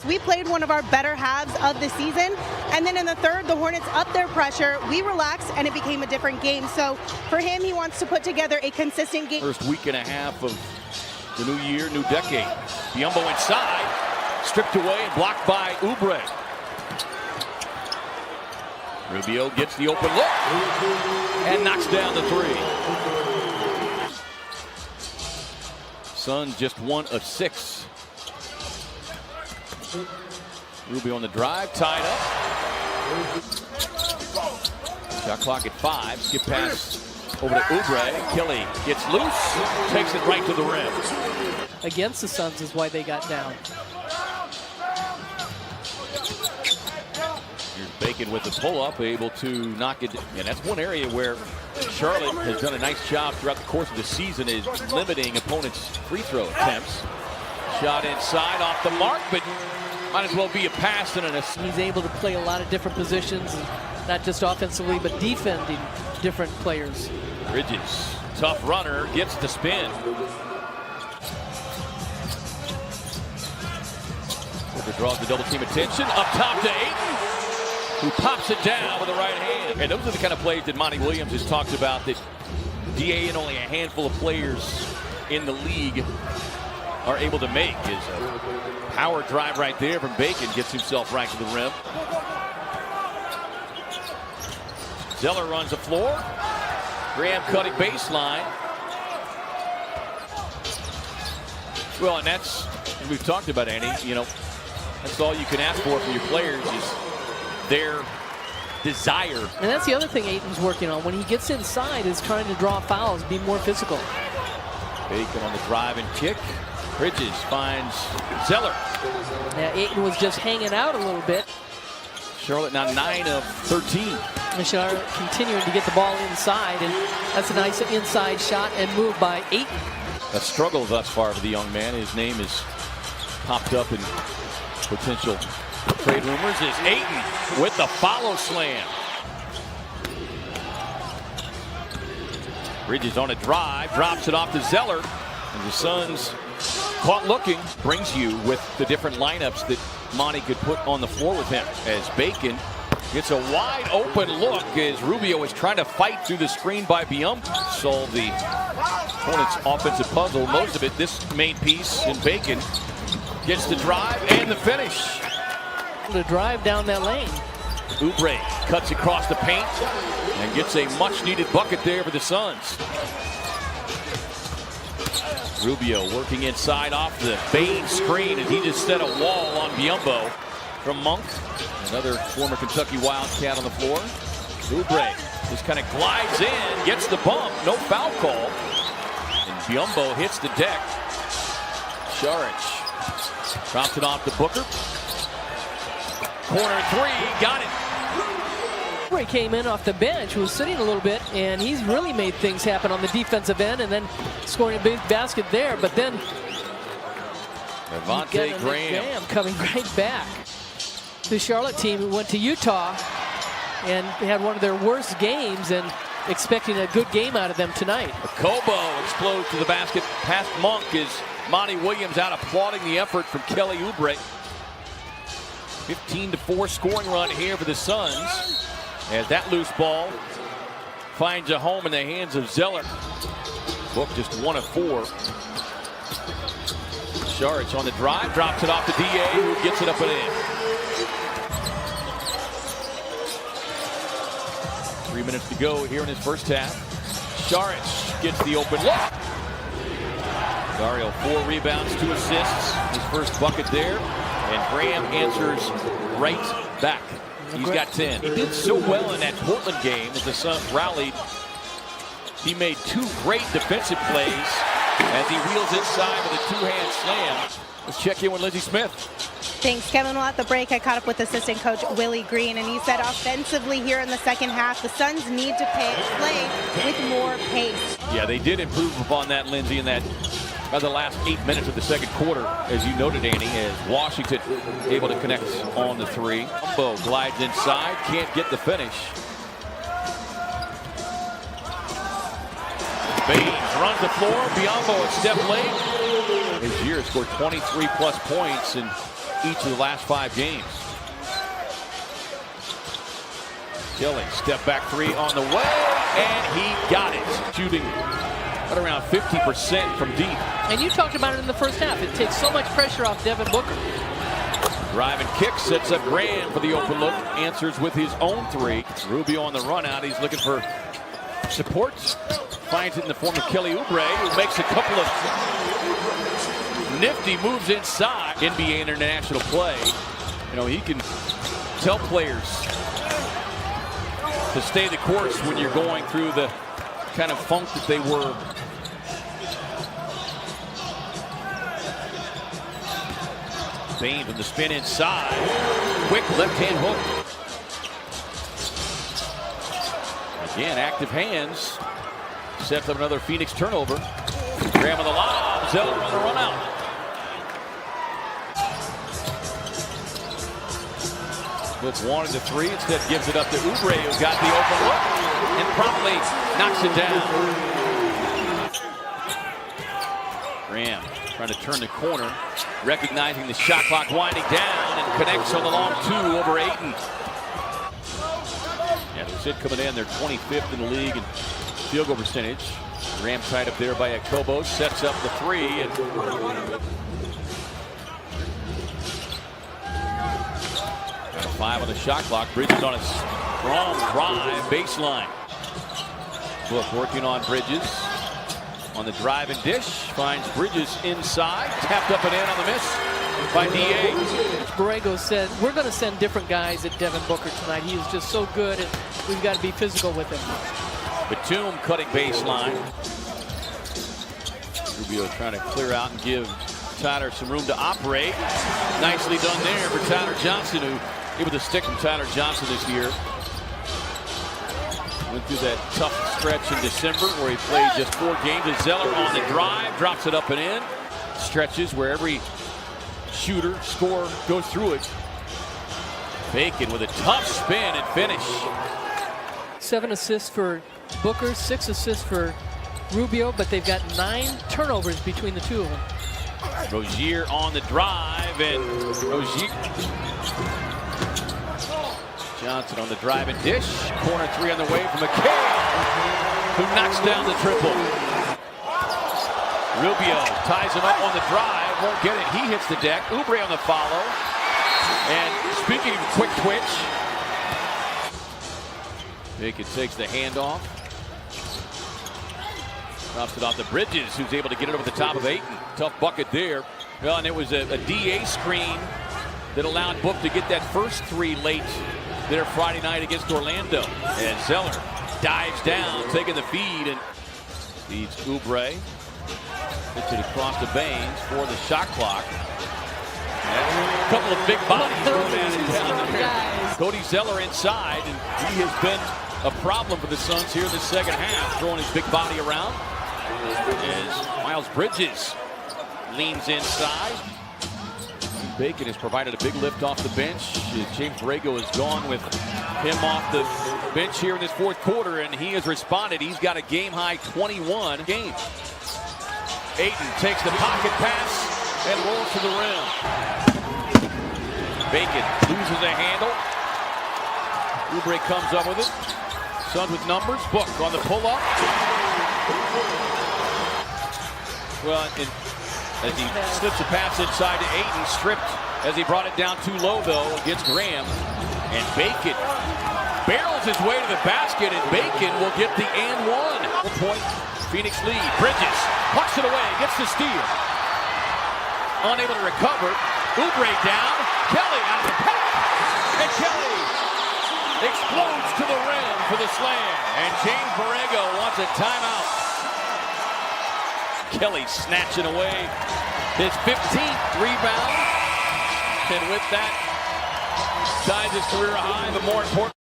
We played one of our better halves of the season, and then in the third, the Hornets upped their pressure. We relaxed, and it became a different game. So for him, he wants to put together a consistent game. First week and a half of the new year, new decade. Biyombo inside, stripped away and blocked by Oubre. Rubio gets the open look and knocks down the three. Suns just 1 of 6. Rubio on the drive, tied up. Shot clock at 5. Skip pass over to Oubre. Kelly gets loose, takes it right to the rim. Against the Suns is why they got down. Here's Bacon with the pull-up, able to knock it. And that's one area where Charlotte has done a nice job throughout the course of the season, is limiting opponents' free throw attempts. Shot inside, off the mark, but might as well be a pass and an assist. He's able to play a lot of different positions, not just offensively, but defending different players. Bridges, tough runner, gets the spin. Cooper draws the double team attention, up top to Ayton, who pops it down with the right hand. And those are the kind of plays that Monty Williams has talked about, that DA and only a handful of players in the league are able to make. Is a power drive right there from Bacon, gets himself right to the rim. Zeller runs the floor. Graham cutting baseline. Well, and that's, we've talked about, Andy, you know, that's all you can ask for from your players, is their desire. And that's the other thing Ayton's working on. When he gets inside, is trying to draw fouls, be more physical. Bacon on the drive and kick. Bridges finds Zeller. Yeah, Ayton was just hanging out a little bit. Charlotte now 9 of 13. And Charlotte continuing to get the ball inside, and that's a nice inside shot and move by Ayton. A struggle thus far for the young man. His name is popped up in potential trade rumors. Is Ayton with the follow slam. Bridges on a drive, drops it off to Zeller, and the Suns caught looking. Brings you with the different lineups that Monty could put on the floor with him, as Bacon gets a wide open look as Rubio is trying to fight through the screen by Biyombo. Solve the Hornets offensive puzzle, most of it this main piece, and Bacon gets the drive and the finish. To drive down that lane. Oubre cuts across the paint and gets a much needed bucket there for the Suns. Rubio working inside off the Bain screen, and he just set a wall on Biyombo. From Monk, another former Kentucky Wildcat on the floor. Oubre just kind of glides in, gets the bump, no foul call. And Biyombo hits the deck. Saric drops it off to Booker. Corner three, got it. He came in off the bench, was sitting a little bit, and he's really made things happen on the defensive end, and then scoring a big basket there. But then Devontae Graham coming right back. The Charlotte team who went to Utah and had one of their worst games, and expecting a good game out of them tonight. Kobo explodes to the basket past Monk, as Monty Williams out applauding the effort from Kelly Oubre. 15-4 scoring run here for the Suns, as that loose ball finds a home in the hands of Zeller. Book just 1 of 4. Saric on the drive, drops it off to DA, who gets it up and in. 3 minutes to go here in his first half. Saric gets the open look. Dario, 4 rebounds, 2 assists. His first bucket there. And Graham answers right back. He's got 10. He did so well in that Portland game as the Suns rallied. He made 2 great defensive plays as he wheels inside with a 2-hand slam. Let's check in with Lindsey Smith. Thanks, Kevin. Well, at the break, I caught up with assistant coach Willie Green, and he said offensively here in the second half, the Suns need to play with more pace. Yeah, they did improve upon that, Lindsey, in that by the last 8 minutes of the second quarter, as you noted, Andy, as Washington able to connect on the 3. Bo glides inside, can't get the finish. Baines runs the floor, Biyombo a step late. His year scored 23+ points, and each of the last 5 games. Kelly, step back 3 on the way, and he got it. Shooting at around 50% from deep. And you talked about it in the first half. It takes so much pressure off Devin Booker. Drive and kick, sets up Graham for the open look. Answers with his own 3. Rubio on the run out. He's looking for support. Finds it in the form of Kelly Oubre, who makes a couple of nifty moves inside. NBA international play. You know, he can tell players to stay the course when you're going through the kind of funk that they were. Bain with the spin inside. Quick left-hand hook. Again, active hands. Sets up another Phoenix turnover. Graham on the lob. Zeller on the run out. Book wanted the 3. Instead gives it up to Oubre, who got the open look and promptly knocks it down. Graham trying to turn the corner, recognizing the shot clock winding down, and connects on the long 2 over Ayton. Yeah, Sid coming in, they're 25th in the league in field goal percentage. Graham tied up there by Akobo, sets up the 3. And got a 5 on the shot clock. Bridges on a strong drive baseline. Book working on Bridges. On the drive and dish, finds Bridges inside, tapped up and in on the miss by D.A. Borrego said, we're going to send different guys at Devin Booker tonight. He is just so good, and we've got to be physical with him. Batum cutting baseline. Rubio trying to clear out and give Tyler some room to operate. Nicely done there for Tyler Johnson, who able to stick from Tyler Johnson this year. Went through that tough stretch in December where he played just 4 games. And Zeller on the drive, drops it up and in. Stretches where every shooter, scorer goes through it. Bacon with a tough spin and finish. 7 assists for Booker, 6 assists for Rubio, but they've got 9 turnovers between the 2 of them. Rozier on the drive, and Rozier. Johnson on the drive and dish. Corner 3 on the way from McHale, who knocks down the triple. Rubio ties him up on the drive, won't get it. He hits the deck. Oubre on the follow. And speaking of quick twitch, Bacon takes the handoff. Drops it off to Bridges, who's able to get it over the top of Ayton. Tough bucket there. Well, and it was a DA screen that allowed Book to get that first 3 late there Friday night against Orlando. And Zeller dives down, taking the feed, and feeds Oubre. Hits it across the Baines for the shot clock. A couple of big bodies going at it down there. Cody Zeller inside, and he has been a problem for the Suns here in the second half, throwing his big body around. As Miles Bridges leans inside. Bacon has provided a big lift off the bench. James Borrego has gone with him off the bench here in this 4th quarter, and he has responded. He's got a game-high 21 games. Ayton takes the pocket pass and rolls to the rim. Bacon loses a handle. Oubre comes up with it. Suns with numbers. Book on the pull-up. Well, as he slips a pass inside to Ayton, stripped as he brought it down too low, though, against Graham. And Bacon barrels his way to the basket, and Bacon will get the and 1. Point, Phoenix lead. Bridges pucks it away, gets the steal. Unable to recover. Oubre down. Kelly out of the pack. And Kelly explodes to the rim for the slam. And James Borrego wants a timeout. Kelly snatching away his 15th rebound. And with that, ties his career high, but more important.